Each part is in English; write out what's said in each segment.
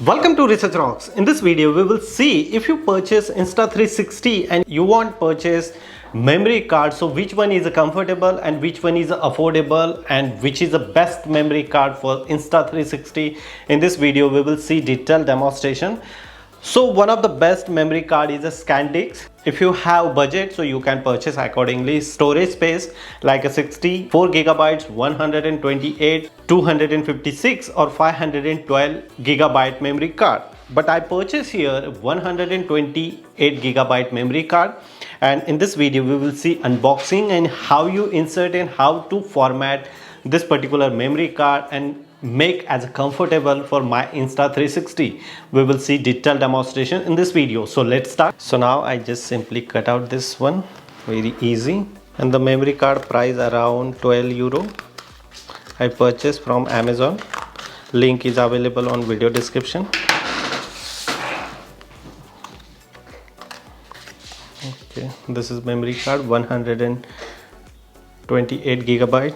Welcome to Research Rocks. In this video, we will see if you purchase Insta360 and you want purchase memory card. So which one is comfortable and which one is affordable and which is the best memory card for Insta360. In this video, we will see detailed demonstration. So one of the best memory card is a ScanDisk. If you have budget, so you can purchase accordingly. Storage space like a 64 gigabytes, 128, 256 or 512 gigabyte memory card. But I purchased here 128 gigabyte memory card, and in this video we will see unboxing and how you insert and how to format this particular memory card and make as comfortable for my Insta360. We will see detailed demonstration in this video. So let's start. So now I just simply cut out this one, very easy. And the memory card price around 12 euro. I purchased from Amazon. Link is available on video description. Okay, this is memory card 128 gigabyte.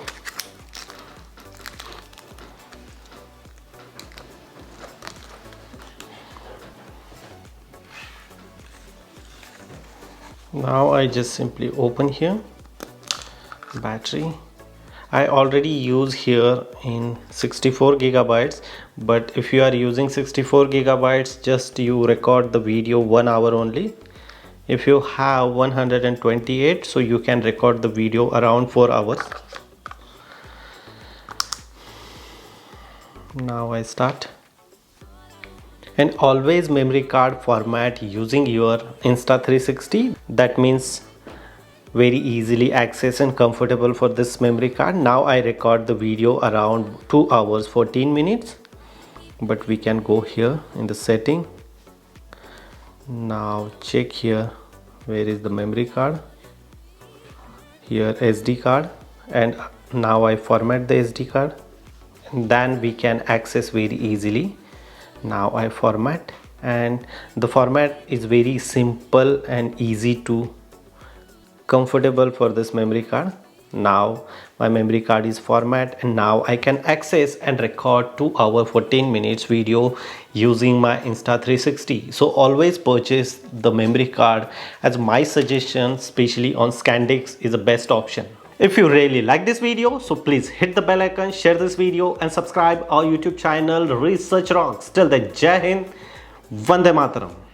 Now I just simply open here, battery. I already use here in 64 gigabytes, but if you are using 64 gigabytes, just you record the video 1 hour only. If you have 128, so you can record the video around 4 hours. Now I start. And always memory card format using your Insta360. That means very easily access and comfortable for this memory card. Now I record the video around 2 hours 14 minutes, but we can go here in the setting. Now check here, where is the memory card? Here SD card, and now I format the SD card, and then we can access very easily. Now I format, and the format is very simple and easy to comfortable for this memory card. Now my memory card is format, and now I can access and record 2 hour 14 minutes video using my Insta360. So always purchase the memory card, as my suggestion, especially on ScanDisk, is the best option. If you really like this video, so please hit the bell icon, share this video and subscribe our YouTube channel Research Rocks. Till then, Jai Hind, Vande Mataram.